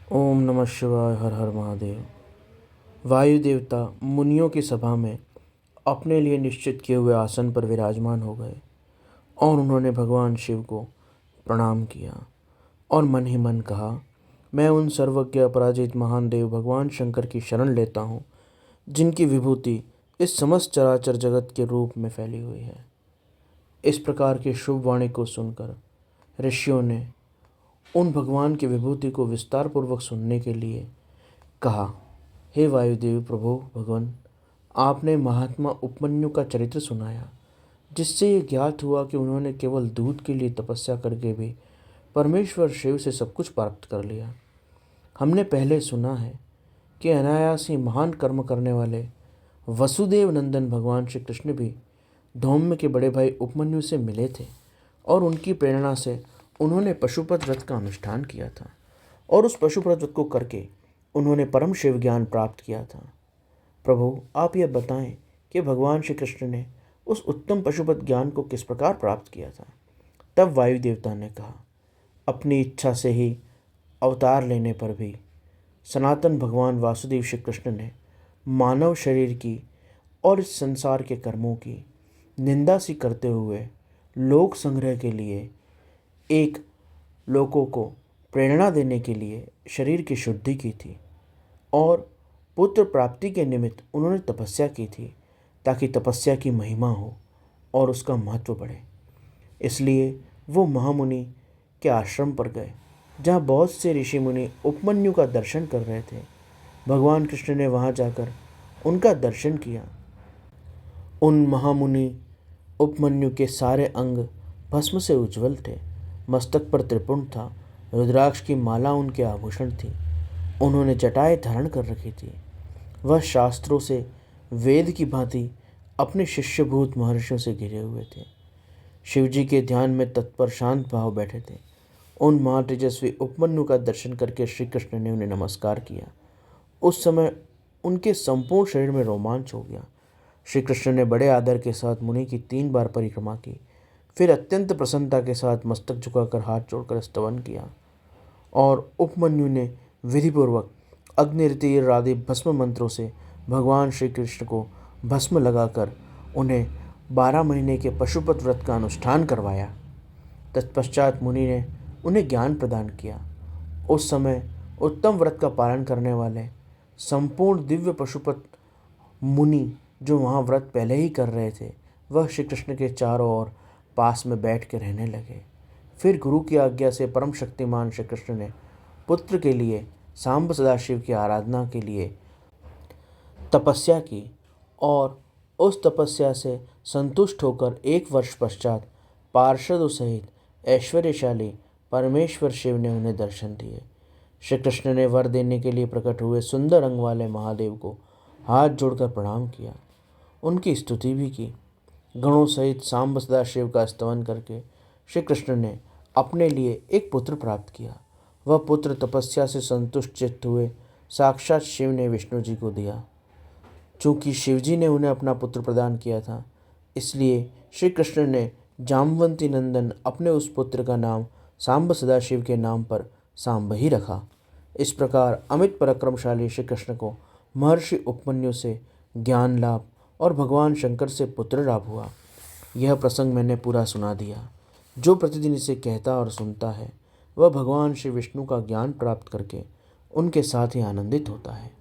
ओम नमः शिवाय। हर हर महादेव। वायु देवता मुनियों की सभा में अपने लिए निश्चित किए हुए आसन पर विराजमान हो गए और उन्होंने भगवान शिव को प्रणाम किया और मन ही मन कहा, मैं उन सर्वज्ञ अपराजित महान देव भगवान शंकर की शरण लेता हूँ, जिनकी विभूति इस समस्त चराचर जगत के रूप में फैली हुई है। इस प्रकार की शुभ वाणी को सुनकर ऋषियों ने उन भगवान की विभूति को विस्तार पूर्वक सुनने के लिए कहा, हे वायुदेव प्रभु भगवान, आपने महात्मा उपमन्यु का चरित्र सुनाया, जिससे ये ज्ञात हुआ कि उन्होंने केवल दूध के लिए तपस्या करके भी परमेश्वर शिव से सब कुछ प्राप्त कर लिया। हमने पहले सुना है कि अनायास ही महान कर्म करने वाले वसुदेव नंदन भगवान श्री कृष्ण भी धौम्य के बड़े भाई उपमन्यु से मिले थे और उनकी प्रेरणा से उन्होंने पशुपत व्रत का अनुष्ठान किया था और उस पशुपत व्रत को करके उन्होंने परम शिव ज्ञान प्राप्त किया था। प्रभु, आप यह बताएं कि भगवान श्री कृष्ण ने उस उत्तम पशुपत ज्ञान को किस प्रकार प्राप्त किया था। तब वायु देवता ने कहा, अपनी इच्छा से ही अवतार लेने पर भी सनातन भगवान वासुदेव श्री कृष्ण ने मानव शरीर की और इस संसार के कर्मों की निंदा सी करते हुए लोक संग्रह के लिए एक लोगों को प्रेरणा देने के लिए शरीर की शुद्धि की थी और पुत्र प्राप्ति के निमित्त उन्होंने तपस्या की थी, ताकि तपस्या की महिमा हो और उसका महत्व बढ़े। इसलिए वो महामुनि के आश्रम पर गए, जहाँ बहुत से ऋषि मुनि उपमन्यु का दर्शन कर रहे थे। भगवान कृष्ण ने वहाँ जाकर उनका दर्शन किया। उन महामुनि उपमन्यु के सारे अंग भस्म से उज्जवल थे, मस्तक पर त्रिपुंड था, रुद्राक्ष की माला उनके आभूषण थी, उन्होंने जटाएं धारण कर रखी थी। वह शास्त्रों से वेद की भांति अपने शिष्यभूत महर्षियों से घिरे हुए थे। शिवजी के ध्यान में तत्पर शांत भाव बैठे थे। उन महातेजस्वी उपमन्यु का दर्शन करके श्री कृष्ण ने उन्हें नमस्कार किया। उस समय उनके संपूर्ण शरीर में रोमांच हो गया। श्री कृष्ण ने बड़े आदर के साथ मुनि की 3 बार परिक्रमा की, फिर अत्यंत प्रसन्नता के साथ मस्तक झुकाकर हाथ जोड़कर स्तवन किया और उपमन्यु ने विधिपूर्वक अग्नितीर आदि भस्म मंत्रों से भगवान श्री कृष्ण को भस्म लगाकर उन्हें 12 महीने के पशुपत व्रत का अनुष्ठान करवाया। तत्पश्चात मुनि ने उन्हें ज्ञान प्रदान किया। उस समय उत्तम व्रत का पालन करने वाले संपूर्ण दिव्य पशुपत मुनि जो वहाँ व्रत पहले ही कर रहे थे, वह श्री कृष्ण के चारों ओर पास में बैठ के रहने लगे। फिर गुरु की आज्ञा से परम शक्तिमान श्री कृष्ण ने पुत्र के लिए सांब सदाशिव की आराधना के लिए तपस्या की और उस तपस्या से संतुष्ट होकर 1 वर्ष पश्चात पार्षदों सहित ऐश्वर्यशाली परमेश्वर शिव ने उन्हें दर्शन दिए। श्री कृष्ण ने वर देने के लिए प्रकट हुए सुंदर अंग वाले महादेव को हाथ जोड़कर प्रणाम किया, उनकी स्तुति भी की। गणों सहित सांब सदाशिव का स्तवन करके श्री कृष्ण ने अपने लिए एक पुत्र प्राप्त किया। वह पुत्र तपस्या से संतुष्ट चित्त हुए साक्षात शिव ने विष्णु जी को दिया। चूँकि शिवजी ने उन्हें अपना पुत्र प्रदान किया था, इसलिए श्री कृष्ण ने जामवंती नंदन अपने उस पुत्र का नाम सांब सदाशिव के नाम पर सांब ही रखा। इस प्रकार अमित पराक्रमशाली श्री कृष्ण को महर्षि उपमन्यु से ज्ञान लाभ और भगवान शंकर से पुत्र लाभ हुआ। यह प्रसंग मैंने पूरा सुना दिया। जो प्रतिदिन इसे कहता और सुनता है, वह भगवान श्री विष्णु का ज्ञान प्राप्त करके उनके साथ ही आनंदित होता है।